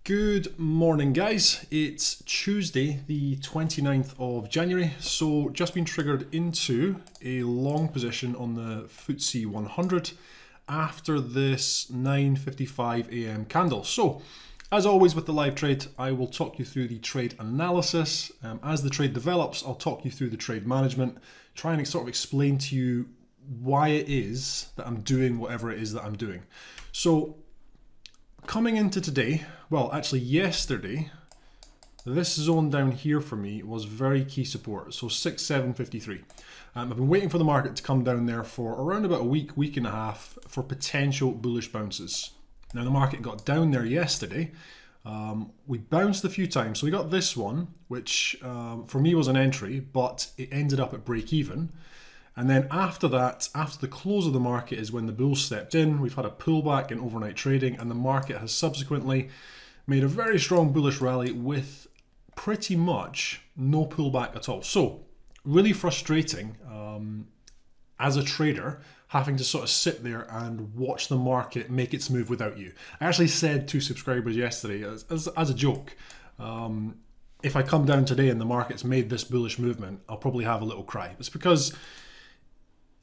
Good morning, guys. It's Tuesday, the 29th of January. So just been triggered into a long position on the FTSE 100 after this 9:55 a.m. candle. So as always with the live trade, I will talk you through the trade analysis. As the trade develops, I'll talk you through the trade management, try and sort of explain to you why it is that I'm doing whatever it is that I'm doing. So coming into today, well, actually yesterday, this zone down here for me was very key support. So 6,753. I've been waiting for the market to come down there for around about a week and a half for potential bullish bounces. Now the market got down there yesterday. We bounced a few times. So we got this one, which for me was an entry, but it ended up at break even. And then after that, after the close of the market is when the bulls stepped in. We've had a pullback in overnight trading and the market has subsequently made a very strong bullish rally with pretty much no pullback at all. So really frustrating as a trader, having to sort of sit there and watch the market make its move without you. I actually said to subscribers yesterday as a joke, if I come down today and the market's made this bullish movement, I'll probably have a little cry. It's because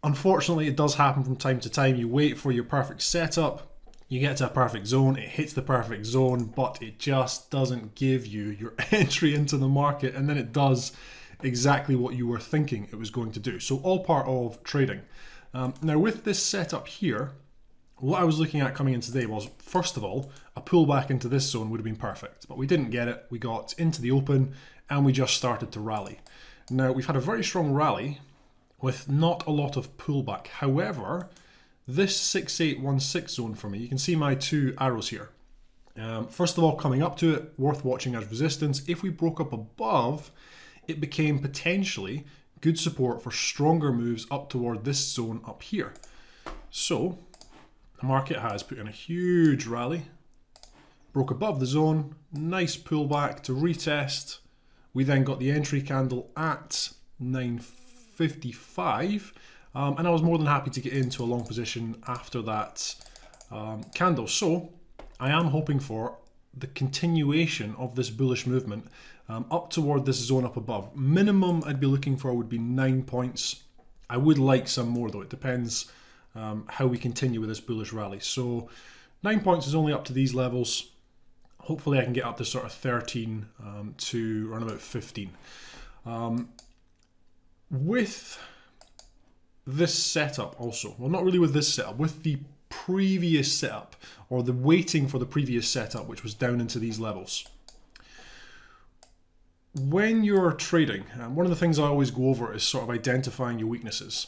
unfortunately, it does happen from time to time. You wait for your perfect setup, you get to a perfect zone, it hits the perfect zone, but it just doesn't give you your entry into the market, and then it does exactly what you were thinking it was going to do. So all part of trading. Now with this setup here, what I was looking at coming in today was, first of all, a pullback into this zone would have been perfect, but we didn't get it. We got into the open and we just started to rally. Now we've had a very strong rally with not a lot of pullback. However, this 6816 zone for me, you can see my two arrows here. First of all, coming up to it, worth watching as resistance. If we broke up above, it became potentially good support for stronger moves up toward this zone up here. So the market has put in a huge rally, broke above the zone, nice pullback to retest. We then got the entry candle at 9:55, and I was more than happy to get into a long position after that candle. So I am hoping for the continuation of this bullish movement up toward this zone up above. Minimum I'd be looking for would be 9 points. I would like some more though. It depends how we continue with this bullish rally. So 9 points is only up to these levels. Hopefully I can get up to sort of 13 to around about 15. With this setup also, well, not really with this setup, with the previous setup, or the waiting for the previous setup, which was down into these levels. When you're trading, one of the things I always go over is sort of identifying your weaknesses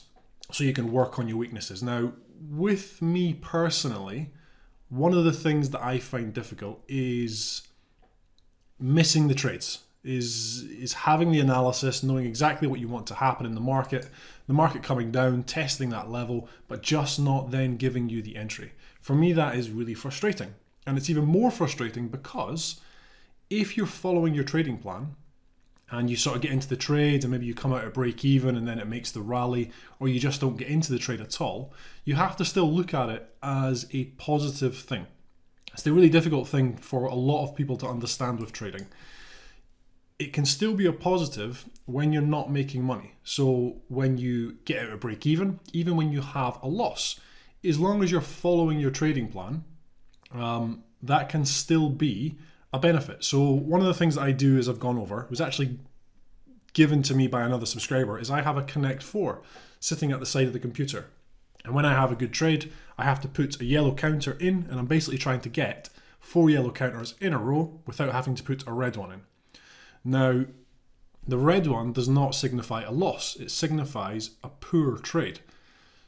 so you can work on your weaknesses. Now, with me personally, one of the things that I find difficult is missing the trades. Is having the analysis, knowing exactly what you want to happen in the market coming down, testing that level, but just not then giving you the entry. For me, that is really frustrating. And it's even more frustrating because if you're following your trading plan and you sort of get into the trade and maybe you come out at break even and then it makes the rally, or you just don't get into the trade at all, you have to still look at it as a positive thing. It's the really difficult thing for a lot of people to understand with trading. It can still be a positive when you're not making money. So when you get out of break even when you have a loss, as long as you're following your trading plan, that can still be a benefit. So one of the things that I do, as I've gone over, was actually given to me by another subscriber, is I have a Connect 4 sitting at the side of the computer. And when I have a good trade, I have to put a yellow counter in, and I'm basically trying to get 4 yellow counters in a row without having to put a red one in. Now, the red one does not signify a loss. It signifies a poor trade.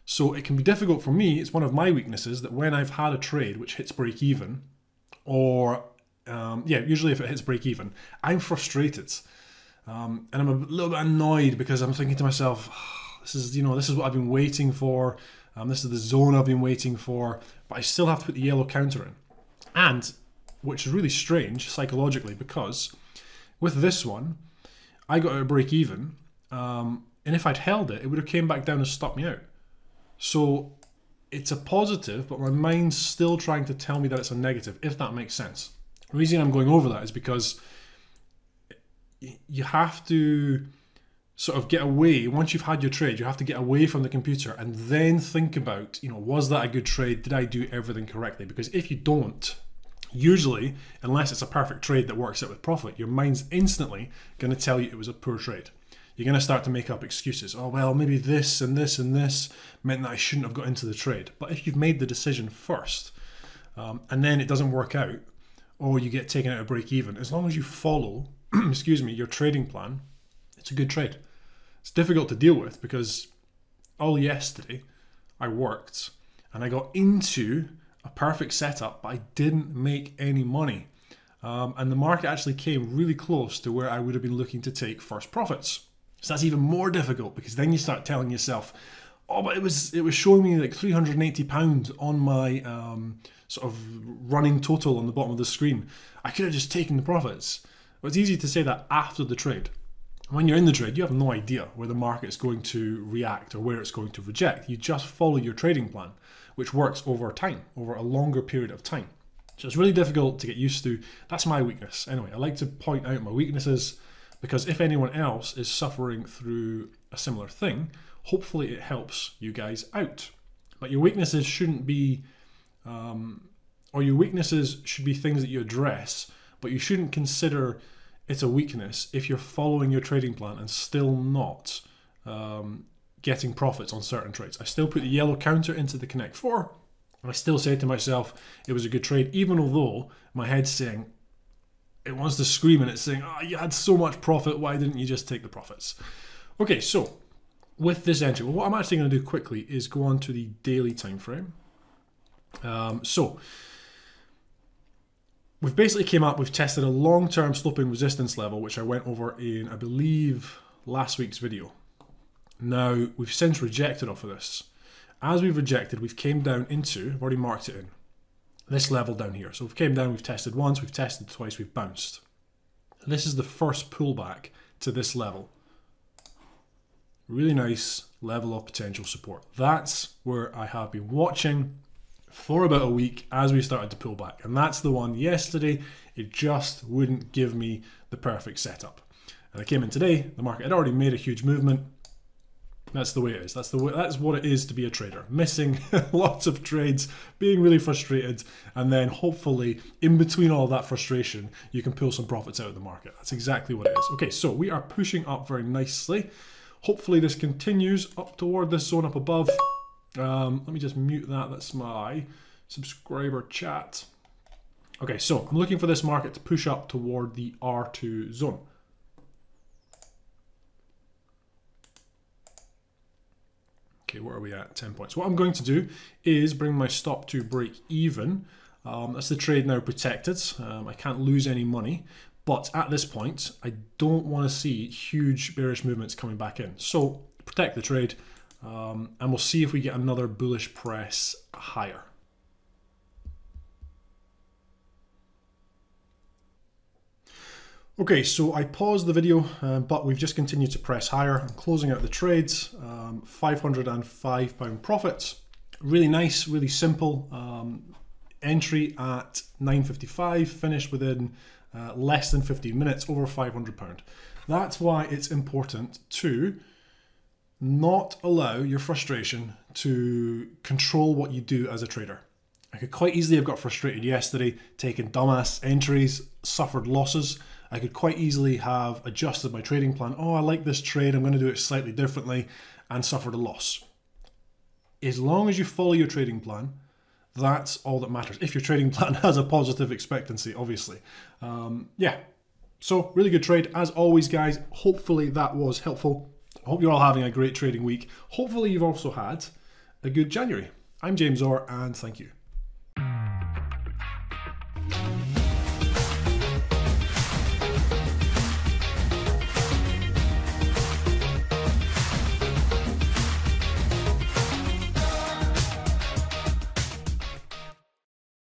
So it can be difficult for me. It's one of my weaknesses that when I've had a trade which hits break even, or usually if it hits break even, I'm frustrated. And I'm a little bit annoyed because I'm thinking to myself, oh, this is what I've been waiting for. This is the zone I've been waiting for, but I still have to put the yellow counter in. And, which is really strange psychologically, because with this one, I got out of break even, and if I'd held it, it would have came back down and stopped me out. So it's a positive, but my mind's still trying to tell me that it's a negative, if that makes sense. The reason I'm going over that is because you have to sort of get away. Once you've had your trade, you have to get away from the computer and then think about, was that a good trade? Did I do everything correctly? Because if you don't, usually, unless it's a perfect trade that works out with profit, your mind's instantly going to tell you it was a poor trade. You're going to start to make up excuses. Oh, well, maybe this and this and this meant that I shouldn't have got into the trade. But if you've made the decision first, and then it doesn't work out, or you get taken out of break even, as long as you follow, excuse me, your trading plan, it's a good trade. It's difficult to deal with because all yesterday I worked and I got into a perfect setup, but I didn't make any money. And the market actually came really close to where I would have been looking to take first profits. So that's even more difficult because then you start telling yourself, oh, but it was showing me like £380 on my sort of running total on the bottom of the screen. I could have just taken the profits. Well, it's easy to say that after the trade. When you're in the trade, you have no idea where the market's going to react or where it's going to reject. You just follow your trading plan, which works over time, over a longer period of time. So it's really difficult to get used to. That's my weakness. Anyway, I like to point out my weaknesses because if anyone else is suffering through a similar thing, hopefully it helps you guys out. But your weaknesses shouldn't be, or your weaknesses should be things that you address, but you shouldn't consider it's a weakness if you're following your trading plan and still not getting profits on certain trades. I still put the yellow counter into the Connect 4, and I still say to myself, it was a good trade, even although my head's saying, it wants to scream and it's saying, oh, you had so much profit, why didn't you just take the profits? Okay, so with this entry, well, what I'm actually going to do quickly is go on to the daily time frame. So we've basically came up, we've tested a long-term sloping resistance level, which I went over in, I believe, last week's video. Now, we've since rejected off of this. As we've rejected, we've came down into, I've already marked it in, this level down here. So we've came down, we've tested once, we've tested twice, we've bounced. And this is the first pullback to this level. Really nice level of potential support. That's where I have been watching for about a week as we started to pull back. And that's the one yesterday. It just wouldn't give me the perfect setup. And I came in today, the market had already made a huge movement. That's the way it is. That's what it is to be a trader. Missing lots of trades, being really frustrated, and then hopefully in between all that frustration, you can pull some profits out of the market. That's exactly what it is. Okay, so we are pushing up very nicely. Hopefully this continues up toward this zone up above. Let me just mute that. That's my subscriber chat. Okay, so I'm looking for this market to push up toward the R2 zone. Okay, where are we at? 10 points. What I'm going to do is bring my stop to break even. That's the trade now protected. I can't lose any money. But at this point, I don't want to see huge bearish movements coming back in. So protect the trade, and we'll see if we get another bullish press higher. Okay, so I paused the video, but we've just continued to press higher. I'm closing out the trades, £505 profits. Really nice, really simple. Entry at 9.55, finished within less than 15 minutes, over £500. That's why it's important to not allow your frustration to control what you do as a trader. I could quite easily have got frustrated yesterday, taken dumbass entries, suffered losses. I could quite easily have adjusted my trading plan. Oh, I like this trade, I'm going to do it slightly differently, and suffered a loss. As long as you follow your trading plan, that's all that matters. If your trading plan has a positive expectancy, obviously. Yeah, so really good trade. As always, guys, hopefully that was helpful. I hope you're all having a great trading week. Hopefully you've also had a good January. I'm James Orr, and thank you.